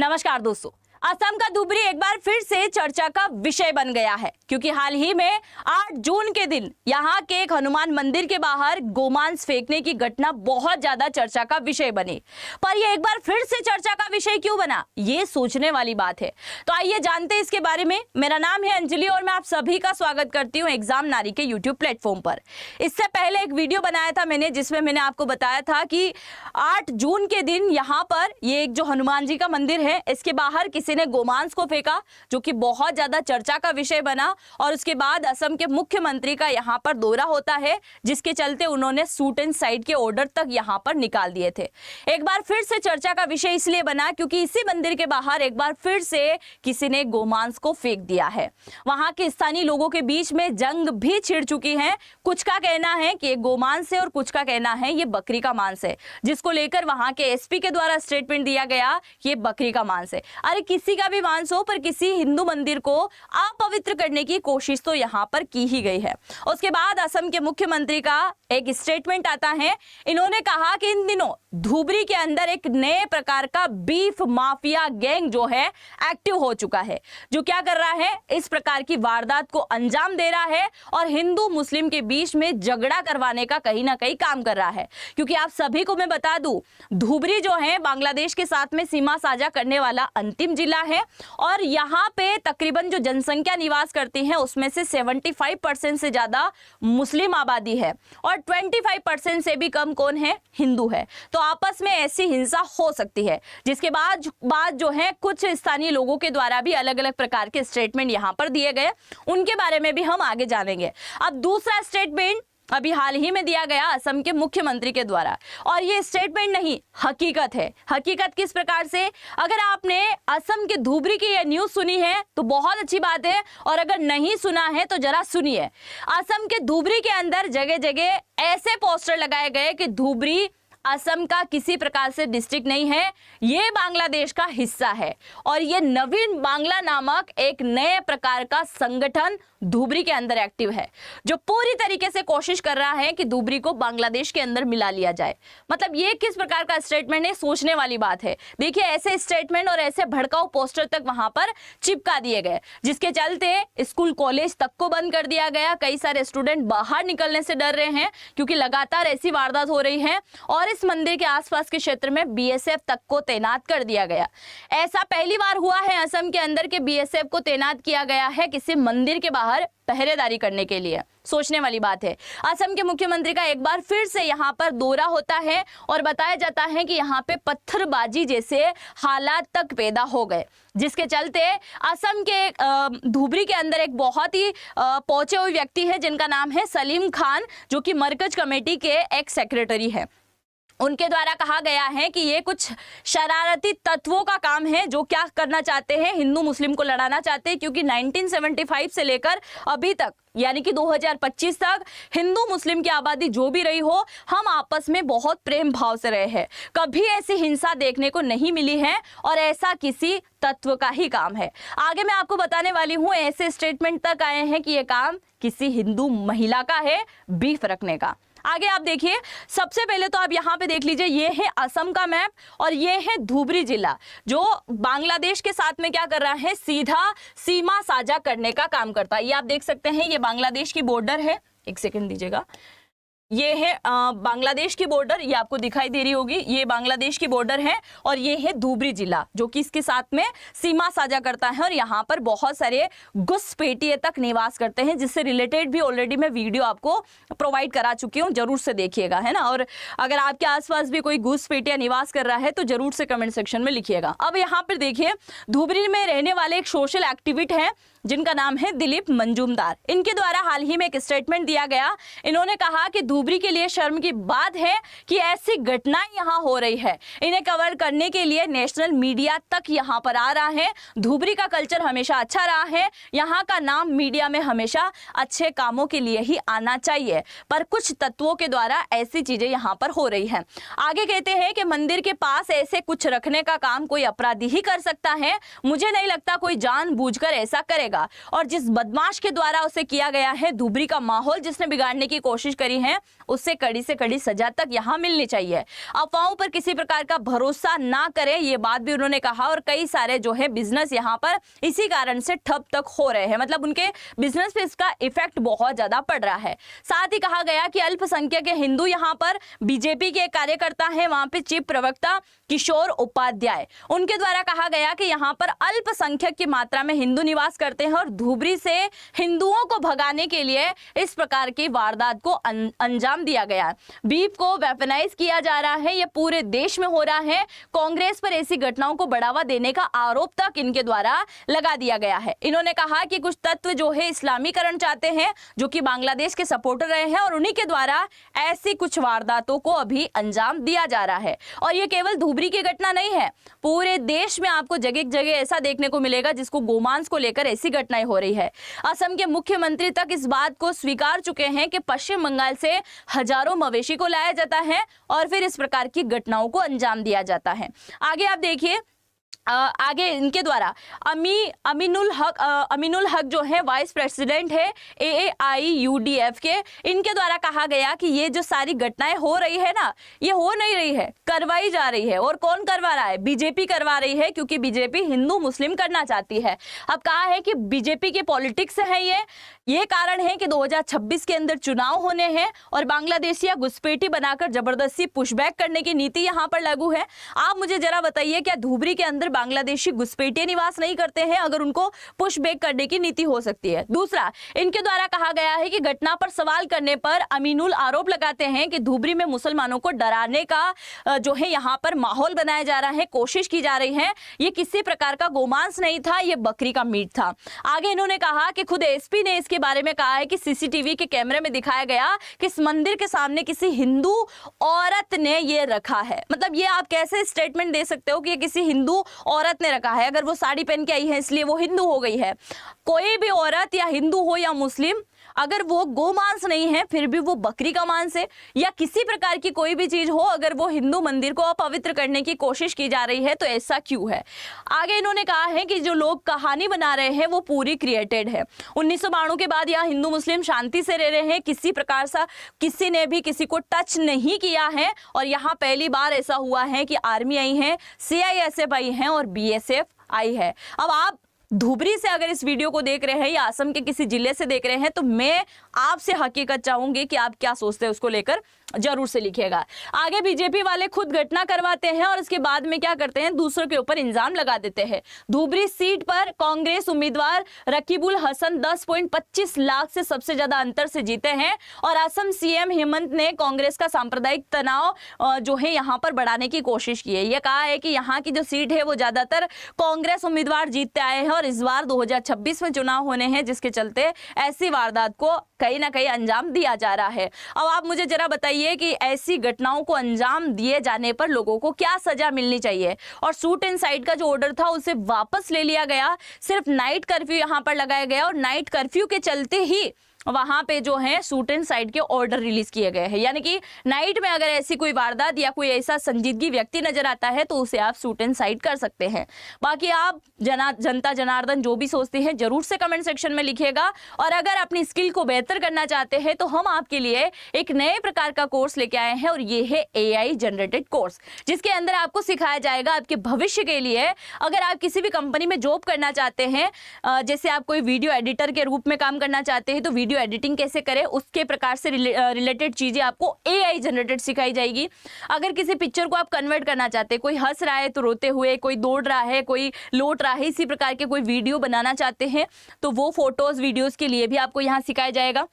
नमस्कार दोस्तों, असम का धुबरी एक बार फिर से चर्चा का विषय बन गया है क्योंकि हाल ही में 8 जून के दिन यहां के एक हनुमान मंदिर के बाहर गोमांस फेंकने की घटना बहुत ज्यादा चर्चा का विषय बनी। पर यह एक बार फिर से चर्चा का विषय क्यों बना, ये सोचने वाली बात है। तो आइए जानते हैं इसके बारे में। मेरा नाम है अंजलि और मैं आप सभी का स्वागत करती हूँ एग्जाम नारी के यूट्यूब प्लेटफॉर्म पर। इससे पहले एक वीडियो बनाया था मैंने, जिसमें मैंने आपको बताया था कि 8 जून के दिन यहाँ पर ये एक जो हनुमान जी का मंदिर है, इसके बाहर किसी ने गोमांस को फेंका, जो कि बहुत ज्यादा चर्चा का विषय बना। और उसके बाद असम के मुख्यमंत्री का यहाँ पर दौरा होता है, जिसके चलते उन्होंने शूट एंड साइड के ऑर्डर तक यहाँ पर निकाल दिए थे। एक बार फिर से चर्चा का विषय इसलिए बना क्योंकि इसी मंदिर के बाहर एक बार फिर से किसी ने गोमांस को फेंक दिया है। वहां के स्थानीय लोगों के बीच में जंग भी छिड़ चुकी है। कुछ का कहना है कि ये गोमांस है और कुछ का कहना है ये बकरी का मांस है, जिसको लेकर वहां के एसपी के द्वारा स्टेटमेंट दिया गया ये बकरी का मांस है। अरे किसी का भी मांस हो, पर किसी हिंदू मंदिर को अपवित्र करने की कोशिश तो यहाँ पर की ही गई है। उसके बाद असम के मुख्यमंत्री का एक स्टेटमेंट आता है। इन्होंने कहा कि इन दिनों धुबरी के अंदर एक नए प्रकार का बीफ माफिया गैंग जो है एक्टिव हो चुका है, जो क्या कर रहा है, इस प्रकार की वारदात को अंजाम दे रहा है और हिंदू मुस्लिम के बीच में झगड़ा करवाने का कहीं ना कहीं काम कर रहा है। क्योंकि आप सभी को मैं बता दूं, धुबरी जो है बांग्लादेश के साथ में सीमा साझा करने वाला अंतिम जिला है और यहाँ पे तकरीबन जो जनसंख्या निवास करती है उसमें से 75% से ज्यादा मुस्लिम आबादी है और 25% से भी कम कौन है, हिंदू है। तो आपस में ऐसी हिंसा हो सकती है, जिसके बाद जो है कुछ स्थानीय लोगों के द्वारा भी अलग अलग प्रकार के स्टेटमेंट यहाँ पर दिए गए, उनके बारे में भी हम आगे जानेंगे। अब दूसरा स्टेटमेंट अभी हाल ही में दिया गया असम के मुख्यमंत्री के द्वारा, और ये स्टेटमेंट नहीं, हकीकत है। हकीकत किस प्रकार से, अगर आपने असम के धुबरी की ये न्यूज सुनी है तो बहुत अच्छी बात है, और अगर नहीं सुना है तो जरा सुनिए। असम के धुबरी के अंदर जगह जगह ऐसे पोस्टर लगाए गए कि धुबरी असम का किसी प्रकार से डिस्ट्रिक्ट नहीं है, ये बांग्लादेश का हिस्सा है। और ये नवीन बांग्ला नामक एक नए प्रकार का संगठन धुबरी के अंदर एक्टिव है, जो पूरी तरीके से कोशिश कर रहा है कि धुबरी को बांग्लादेश के अंदर मिला लिया जाए। मतलब ये किस प्रकार का स्टेटमेंट है, सोचने वाली बात है। देखिए, ऐसे स्टेटमेंट और ऐसे भड़काऊ पोस्टर तक वहां पर चिपका दिए गए, जिसके चलते स्कूल कॉलेज तक को बंद कर दिया गया। कई सारे स्टूडेंट बाहर निकलने से डर रहे हैं क्योंकि लगातार ऐसी वारदात हो रही है, और इस मंदिर के आसपास के क्षेत्र में बीएसएफ तक को तैनात कर दिया गया। ऐसा पहली बार हुआ है असम के अंदर के बीएसएफ को तैनात किया गया है किसी मंदिर के बाहर पहरेदारी करने के लिए। सोचने वाली बात है। असम के मुख्यमंत्री का एक बार फिर से यहाँ पर दौरा होता है और बताया जाता है कि यहाँ पे पत्थरबाजी जैसे हालात तक पैदा हो गए, जिसके चलते असम के धुबरी के अंदर एक बहुत ही पहुंचे हुए व्यक्ति है जिनका नाम है सलीम खान, जो कि मरकज कमेटी के एक्स सेक्रेटरी है। उनके द्वारा कहा गया है कि ये कुछ शरारती तत्वों का काम है, जो क्या करना चाहते हैं, हिंदू मुस्लिम को लड़ाना चाहते हैं। क्योंकि 1975 से लेकर अभी तक, यानी कि 2025 तक हिंदू मुस्लिम की आबादी जो भी रही हो, हम आपस में बहुत प्रेम भाव से रहे हैं। कभी ऐसी हिंसा देखने को नहीं मिली है और ऐसा किसी तत्व का ही काम है। आगे मैं आपको बताने वाली हूं, ऐसे स्टेटमेंट तक आए हैं कि यह काम किसी हिंदू महिला का है, बीफ रखने का। आगे आप देखिए, सबसे पहले तो आप यहाँ पे देख लीजिए, ये है असम का मैप और ये है धुबरी जिला, जो बांग्लादेश के साथ में क्या कर रहा है, सीधा सीमा साझा करने का काम करता है। ये आप देख सकते हैं, ये बांग्लादेश की बॉर्डर है। एक सेकंड दीजिएगा, ये है बांग्लादेश की बॉर्डर, ये आपको दिखाई दे रही होगी, ये बांग्लादेश की बॉर्डर है। और ये है धुबरी जिला, जो कि इसके साथ में सीमा साझा करता है। और यहाँ पर बहुत सारे घुसपैठिए तक निवास करते हैं, जिससे रिलेटेड भी ऑलरेडी मैं वीडियो आपको प्रोवाइड करा चुकी हूँ, जरूर से देखिएगा, है ना। और अगर आपके आसपास भी कोई घुसपैठिया निवास कर रहा है तो जरूर से कमेंट सेक्शन में लिखिएगा। अब यहाँ पर देखिए, धुबरी में रहने वाले एक सोशल एक्टिविस्ट है जिनका नाम है दिलीप मंजूमदार। इनके द्वारा हाल ही में एक स्टेटमेंट दिया गया। इन्होंने कहा कि धुबरी के लिए शर्म की बात है कि ऐसी घटनाएं यहाँ हो रही है। इन्हें कवर करने के लिए नेशनल मीडिया तक यहाँ पर आ रहा है। धुबरी का कल्चर हमेशा अच्छा रहा है, यहाँ का नाम मीडिया में हमेशा अच्छे कामों के लिए ही आना चाहिए, पर कुछ तत्वों के द्वारा ऐसी चीजें यहाँ पर हो रही है। आगे कहते हैं कि मंदिर के पास ऐसे कुछ रखने का काम कोई अपराधी ही कर सकता है। मुझे नहीं लगता कोई जानबूझकर ऐसा करेगा, और जिस बदमाश के द्वारा उसे किया गया है, धुबरी का माहौल जिसने बिगाड़ने की कोशिश करी है, उससे कड़ी से कड़ी सजा तक यहाँ मिलनी चाहिए। अफवाहों पर किसी प्रकार का भरोसा ना करें, ये बात भी उन्होंने कहा। और कई सारे जो है बिजनेस यहाँ पर इसी कारण से ठप तक हो रहे हैं, मतलब उनके बिजनेस पे इसका इफेक्ट बहुत ज्यादा पड़ रहा है। साथ ही कहा गया कि अल्पसंख्यक हिंदू यहाँ पर बीजेपी के कार्यकर्ता हैं, वहां पे चीफ प्रवक्ता किशोर उपाध्याय, उनके द्वारा कहा गया कि यहाँ पर अल्पसंख्यक की मात्रा में हिंदू निवास करते हैं और धुबरी से हिंदुओं को भगाने के लिए इस प्रकार की वारदात को अंजाम दिया गया। बीफ को वेपनाइज किया जा रहा है, ये पूरे देश में हो रहा है। कांग्रेस पर ऐसी घटनाओं को बढ़ावा देने का आरोप तक इनके द्वारा लगा दिया गया है। इन्होंने कहा कि कुछ तत्व जो है इस्लामीकरण चाहते हैं, जो कि बांग्लादेश के सपोर्टर रहे हैं, और उन्हीं के द्वारा ऐसी कुछ वारदातों को अभी अंजाम दिया जा रहा है। और ये केवल धुबरी की घटना नहीं है, पूरे देश में आपको जगह जगह ऐसा देखने को मिलेगा जिसको गोमांस को लेकर ऐसी घटनाएं हो रही है। असम के मुख्यमंत्री तक इस बात को स्वीकार चुके हैं कि पश्चिम बंगाल से हजारों मवेशी को लाया जाता है और फिर इस प्रकार की घटनाओं को अंजाम दिया जाता है। आगे आप देखिए, आगे इनके द्वारा अमीनुल हक जो है वाइस प्रेसिडेंट है AAIUDF के, इनके द्वारा कहा गया कि ये जो सारी घटनाएं हो रही है ना, ये हो नहीं रही है, करवाई जा रही है। और कौन करवा रहा है? बीजेपी करवा रही है, क्योंकि बीजेपी हिंदू मुस्लिम करना चाहती है। अब कहा है कि बीजेपी के पॉलिटिक्स है ये कारण है कि 2026 के अंदर चुनाव होने हैं और बांग्लादेशिया घुसपैठी बनाकर जबरदस्ती पुशबैक करने की नीति यहाँ पर लागू है। आप मुझे जरा बताइए, क्या धुबरी के अंदर बांग्लादेशी घुसपैठिए निवास नहीं करते हैं अगर उनको पुशबैक करने की नीति हो सकती है? दूसरा, इनके द्वारा कहा गया है कि घटना पर सवाल करने पर अमीनुल आरोप लगाते हैं कि धुबरी में मुसलमानों को डराने का जो है यहाँ पर माहौल बनाया जा रहा है, कोशिश की जा रही है। ये किसी प्रकार का गोमांस नहीं था, ये बकरी का मीट था। आगे इन्होंने कहा कि खुद एसपी ने इसके बारे में कहा है कि सीसीटीवी के कैमरे में दिखाया गया कि इस मंदिर के सामने किसी हिंदू औरत ने ये रखा है। मतलब ये आप कैसे स्टेटमेंट दे सकते हो कि ये किसी हिंदू औरत ने रखा है? अगर वो साड़ी पहन के आई है इसलिए वो हिंदू हो गई है? कोई भी औरत या हिंदू हो या मुस्लिम, अगर वो गोमांस नहीं है फिर भी वो बकरी का मांस है, या किसी प्रकार की कोई भी चीज हो, अगर वो हिंदू मंदिर को अपवित्र करने की कोशिश की जा रही है तो ऐसा क्यों है? आगे इन्होंने कहा है कि जो लोग कहानी बना रहे हैं वो पूरी क्रिएटेड है। 1992 के बाद यहाँ हिंदू मुस्लिम शांति से रह रहे हैं, किसी प्रकार से किसी ने भी किसी को टच नहीं किया है। और यहाँ पहली बार ऐसा हुआ है कि आर्मी आई है, CISF आई है और BSF आई है। अब आप धुबरी से अगर इस वीडियो को देख रहे हैं या असम के किसी जिले से देख रहे हैं तो मैं आपसे हकीकत चाहूंगी कि आप क्या सोचते हैं, उसको लेकर जरूर से लिखिएगा। आगे बीजेपी वाले खुद घटना करवाते हैं और इसके बाद में क्या करते हैं, दूसरों के ऊपर इल्जाम लगा देते हैं। धुबरी सीट पर कांग्रेस उम्मीदवार रकीबुल हसन 10.25 लाख से सबसे ज्यादा अंतर से जीते हैं और असम CM हेमंत ने कांग्रेस का सांप्रदायिक तनाव जो है यहाँ पर बढ़ाने की कोशिश की है। यह कहा है कि यहाँ की जो सीट है वो ज्यादातर कांग्रेस उम्मीदवार जीतते आए हैं और इस बार 2026 में चुनाव होने हैं, जिसके चलते ऐसी वारदात को कहीं ना कहीं अंजाम दिया जा रहा है। अब आप मुझे जरा बताइए कि ऐसी घटनाओं को अंजाम दिए जाने पर लोगों को क्या सजा मिलनी चाहिए? और शूट एंड साइड का जो ऑर्डर था उसे वापस ले लिया गया, सिर्फ नाइट कर्फ्यू यहाँ पर लगाया गया और नाइट कर्फ्यू के चलते ही वहां पे जो है शूट एंड साइड के ऑर्डर रिलीज किए गए हैं। यानी कि नाइट में अगर ऐसी कोई वारदात या कोई ऐसा संजीदगी व्यक्ति नजर आता है तो उसे आप शूट एंड साइड कर सकते हैं। बाकी आप जनता जनार्दन जो भी सोचते हैं जरूर से कमेंट सेक्शन में लिखिएगा। और अगर अपनी स्किल को बेहतर करना चाहते हैं तो हम आपके लिए एक नए प्रकार का कोर्स लेके आए हैं और ये है AI जनरेटेड कोर्स, जिसके अंदर आपको सिखाया जाएगा आपके भविष्य के लिए। अगर आप किसी भी कंपनी में जॉब करना चाहते हैं, जैसे आप कोई वीडियो एडिटर के रूप में काम करना चाहते हैं तो वीडियो एडिटिंग कैसे करें उसके प्रकार से रिलेटेड चीजें आपको AI जनरेटेड सिखाई जाएगी। अगर किसी पिक्चर को आप कन्वर्ट करना चाहते हैं, कोई हंस रहा है तो रोते हुए, कोई दौड़ रहा है, कोई लौट रहा है, इसी प्रकार के कोई वीडियो बनाना चाहते हैं तो वो फोटोज वीडियोस के लिए भी आपको यहाँ सिखाया जाएगा।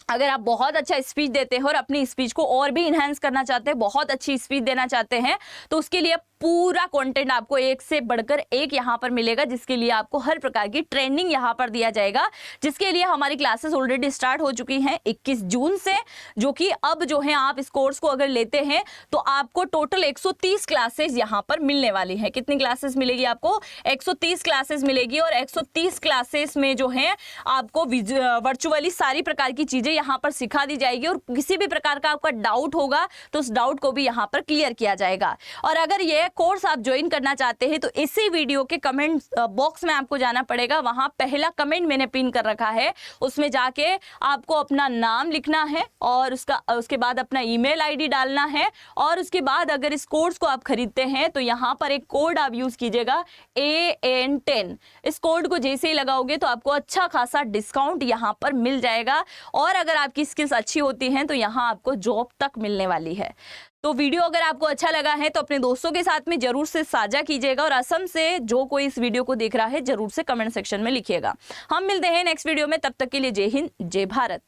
अगर आप बहुत अच्छा स्पीच देते हैं और अपनी स्पीच को और भी इन्हांस करना चाहते हैं, बहुत अच्छी स्पीच देना चाहते हैं, तो उसके लिए पूरा कंटेंट आपको एक से बढ़कर एक यहाँ पर मिलेगा, जिसके लिए आपको हर प्रकार की ट्रेनिंग यहाँ पर दिया जाएगा, जिसके लिए हमारी क्लासेस ऑलरेडी स्टार्ट हो चुकी हैं 21 जून से, जो कि अब जो है आप इस कोर्स को अगर लेते हैं तो आपको टोटल 130 क्लासेस यहाँ पर मिलने वाली है। कितनी क्लासेस मिलेगी आपको? 130 क्लासेस मिलेगी और 130 क्लासेस में जो है आपको वर्चुअली सारी प्रकार की चीजें यहाँ पर सिखा दी जाएगी और किसी भी प्रकार का आपका डाउट होगा तो उस डाउट को भी यहाँ पर क्लियर किया जाएगा। और अगर ये ये कोर्स आप ज्वाइन करना चाहते हैं तो इसी वीडियो के कमेंट बॉक्स में आपको जाना पड़ेगा। वहां पहला कमेंट मैंने पिन कर रखा है, उसमें जाके आपको अपना नाम लिखना है और उसके बाद अपना ईमेल आईडी डालना है। और उसके बाद अगर इस कोर्स को आप खरीदते हैं तो यहाँ पर एक कोड आप यूज कीजिएगा AN10। इस कोड को जैसे ही लगाओगे तो आपको अच्छा खासा डिस्काउंट यहाँ पर मिल जाएगा और अगर आपकी स्किल्स अच्छी होती हैं तो यहाँ आपको जॉब तक मिलने वाली है। तो वीडियो अगर आपको अच्छा लगा है तो अपने दोस्तों के साथ में जरूर से साझा कीजिएगा और असम से जो कोई इस वीडियो को देख रहा है जरूर से कमेंट सेक्शन में लिखिएगा। हम मिलते हैं नेक्स्ट वीडियो में, तब तक के लिए जय हिंद, जय भारत।